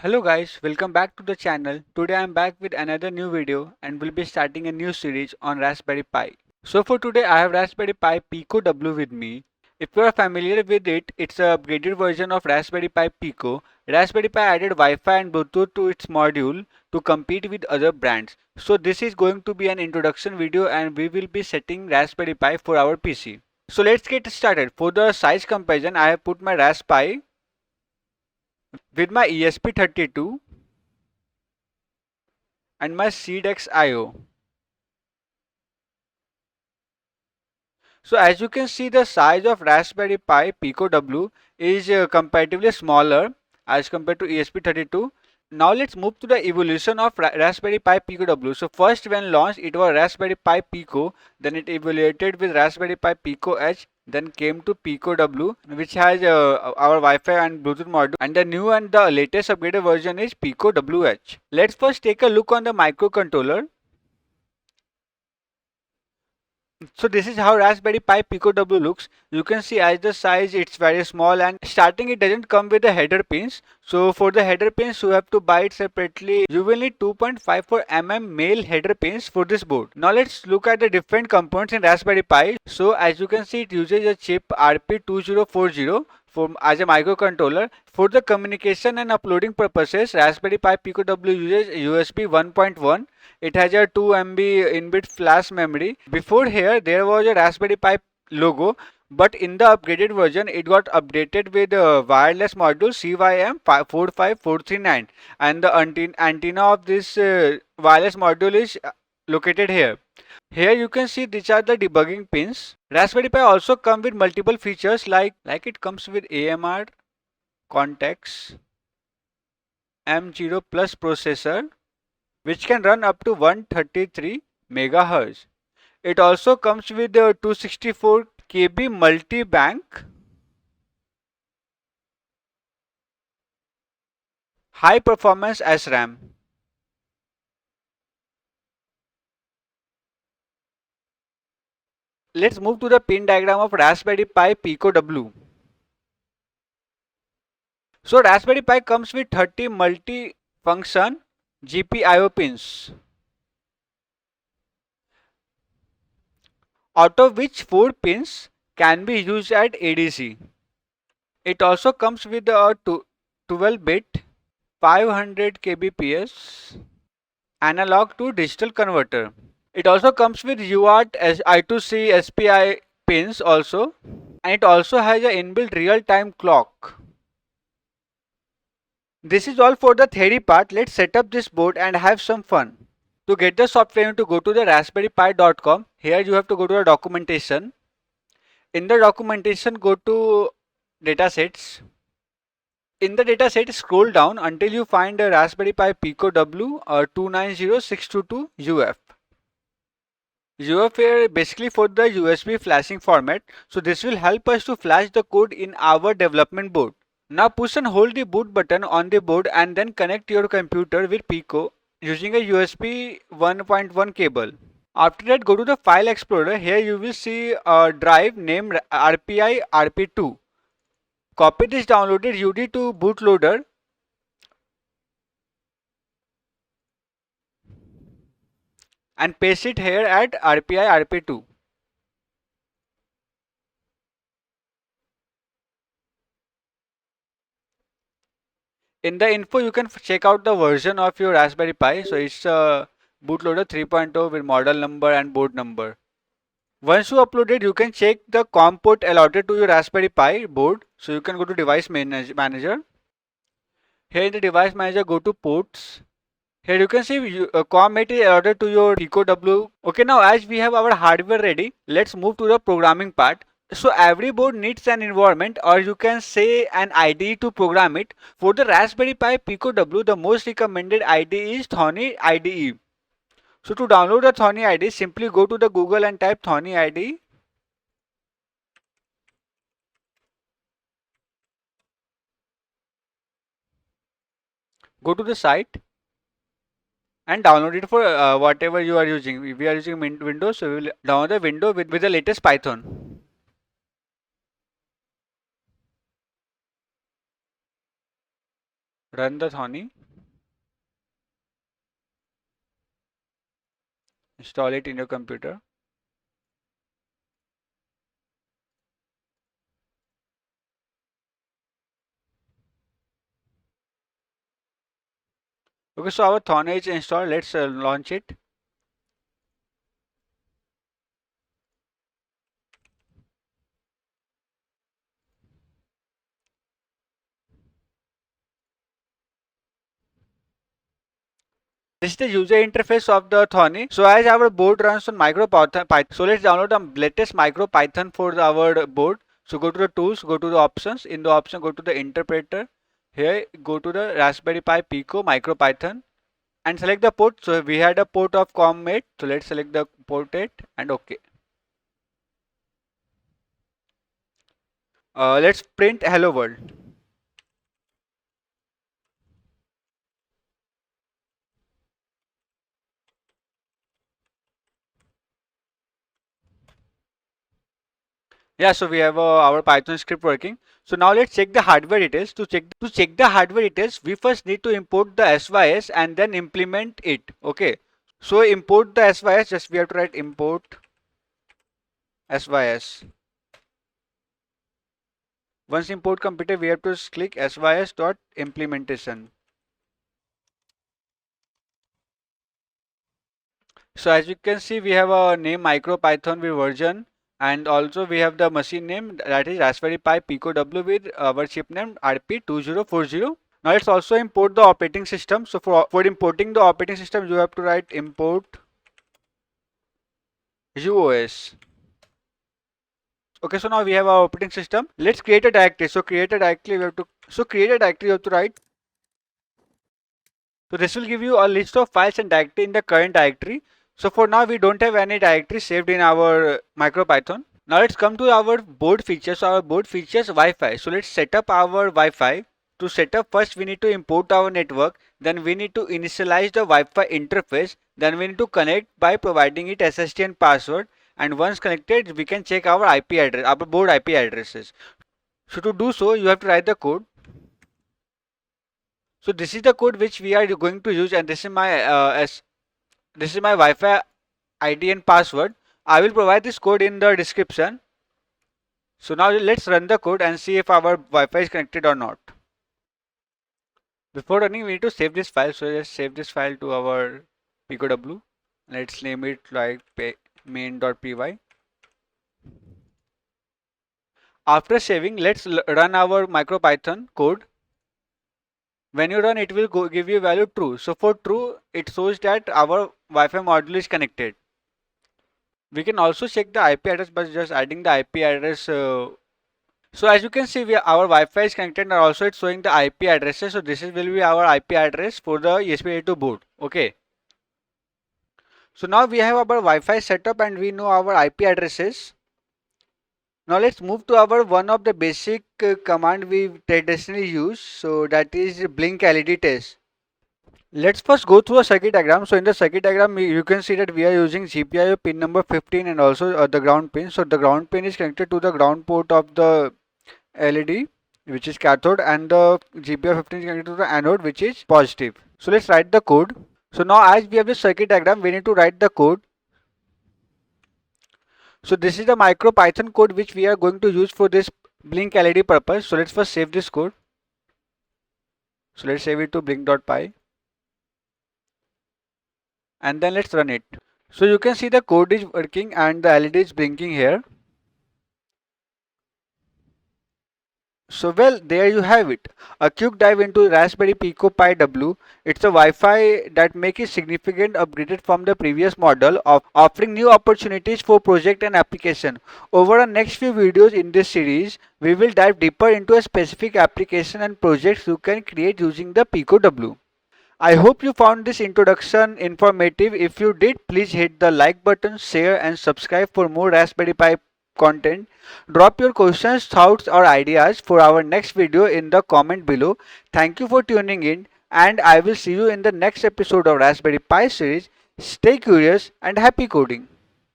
Hello guys, welcome back to the channel. Today I am back with another new video and will be starting a new series on Raspberry Pi. So for today I have Raspberry Pi Pico W with me. If you are familiar with it, it's a upgraded version of Raspberry Pi Pico. Raspberry Pi added Wi-Fi and Bluetooth to its module to compete with other brands. So this is going to be an introduction video and we will be setting Raspberry Pi for our PC. So let's get started. For the size comparison, I have put my Raspberry Pi with my ESP32 and my Seedex IO. So as you can see, the size of Raspberry Pi Pico W is comparatively smaller as compared to ESP32. Now let's move to the evolution of Raspberry Pi Pico W. So first when launched it was Raspberry Pi Pico, then it evaluated with Raspberry Pi Pico H, then came to Pico W which has our Wi-Fi and Bluetooth module, and the new and the latest upgraded version is Pico WH. Let's first take a look on the microcontroller. So this is how Raspberry Pi Pico W looks. You can see as the size it's very small, and starting it doesn't come with the header pins. So for the header pins you have to buy it separately. You will need 2.54 mm male header pins for this board. Now let's look at the different components in Raspberry Pi. So as you can see it uses a chip RP2040 as a microcontroller. For the communication and uploading purposes, Raspberry Pi Pico W uses USB 1.1. It has a 2 MB inbuilt flash memory. Before here there was a Raspberry Pi logo, but in the upgraded version it got updated with a wireless module CYM45439, and the antenna of this wireless module is located here. Here you can see these are the debugging pins. Raspberry Pi also comes with multiple features like it comes with AMR, Context, M0 Plus processor, which can run up to 133 MHz. It also comes with the 264 KB multi-bank, high performance SRAM. Let's move to the pin diagram of Raspberry Pi Pico W. So Raspberry Pi comes with 30 multi-function GPIO pins, out of which 4 pins can be used at ADC. It also comes with a 12-bit 500 kbps analog to digital converter. It also comes with UART I2C SPI pins also, and it also has an inbuilt real-time clock. This is all for the theory part. Let's set up this board and have some fun. To get the software, you need to go to the raspberrypi.com. Here you have to go to the documentation. In the documentation, go to datasets. In the dataset, scroll down until you find a Raspberry Pi Pico W 290622 UF. UF here basically for the USB flashing format. So this will help us to flash the code in our development board. Now push and hold the boot button on the board and then connect your computer with Pico using a USB 1.1 cable. After that, go to the file explorer. Here you will see a drive named RPI RP2. Copy this downloaded UD to bootloader and paste it here at RPI RP2. In the info, you can check out the version of your Raspberry Pi. So it's a bootloader 3.0 with model number and board number. Once you upload it, you can check the COM port allotted to your Raspberry Pi board. So you can go to device manager. Here in the device manager, go to ports. Here you can see COM mate is allotted to your Pico W. Okay, now as we have our hardware ready, let's move to the programming part. So every board needs an environment, or you can say an IDE to program it. For the Raspberry Pi Pico W, the most recommended IDE is Thonny IDE. So to download the Thonny IDE, simply go to the Google and type Thonny IDE. Go to the site and download it for whatever you are using. If we are using Windows, so we will download the window with the latest Python. Run the Thonny. Install it in your computer. Okay, so our Thonny is installed. Let's launch it. This is the user interface of the Thonny. So as our board runs on MicroPython, so let's download the latest MicroPython for our board. So go to the tools, go to the options. In the option, go to the interpreter. Here, go to the Raspberry Pi Pico MicroPython and select the port. So we had a port of COM8. So let's select the port 8 and OK. Let's print hello world. Yeah, so we have our Python script working. So now let's check the hardware details. To check the hardware details, we first need to import the SYS and then implement it. Okay. So import the SYS. Just we have to write import SYS. Once import completed, we have to click SYS dot implementation. So as you can see, we have a name MicroPython with version, and also we have the machine name, that is Raspberry Pi Pico W with our chip name RP2040. Now let's also import the operating system. So for importing the operating system, you have to write import UOS. Okay, so now we have our operating system. Let's create a directory. So create a directory. You have to write. So this will give you a list of files and directory in the current directory. So for now, we don't have any directory saved in our MicroPython. Now let's come to our board features. So our board features Wi-Fi. So let's set up our Wi-Fi. To set up, first we need to import our network. Then we need to initialize the Wi-Fi interface. Then we need to connect by providing it SSD and password. And once connected, we can check our IP address, our board IP addresses. So to do so, you have to write the code. So this is the code which we are going to use, and this is my Wi-Fi ID and password. I will provide this code in the description. So now let's run the code and see if our Wi-Fi is connected or not. Before running, we need to save this file. So let's save this file to our PicoW. Let's name it like main.py. After saving, let's run our MicroPython code. When you run, it will give you value true. So for true, it shows that our Wi-Fi module is connected. We can also check the IP address by just adding the IP address. So as you can see, our Wi-Fi is connected, and also it's showing the IP addresses. So this will be our IP address for the ESP82 board. Okay. So now we have our Wi-Fi setup and we know our IP addresses. Now let's move to our one of the basic command we traditionally use. So that is blink LED test. Let's first go through a circuit diagram. So in the circuit diagram, you can see that we are using GPIO pin number 15 and also the ground pin. So the ground pin is connected to the ground port of the LED, which is cathode, and the GPIO 15 is connected to the anode, which is positive. So let's write the code. So now as we have the circuit diagram, we need to write the code. So this is the MicroPython code which we are going to use for this blink LED purpose. So let's first save this code. So let's save it to blink.py. And then let's run it. So you can see the code is working and the LED is blinking here. So well, there you have it. A quick dive into Raspberry Pico Pi W. It's a Wi-Fi that makes it significant upgraded from the previous model, of offering new opportunities for project and application. Over the next few videos in this series, we will dive deeper into a specific application and projects you can create using the Pico W. I hope you found this introduction informative. If you did, please hit the like button, share and subscribe for more Raspberry Pi content. Drop your questions, thoughts or ideas for our next video in the comment below. Thank you for tuning in, and I will see you in the next episode of Raspberry Pi series. Stay curious and happy coding.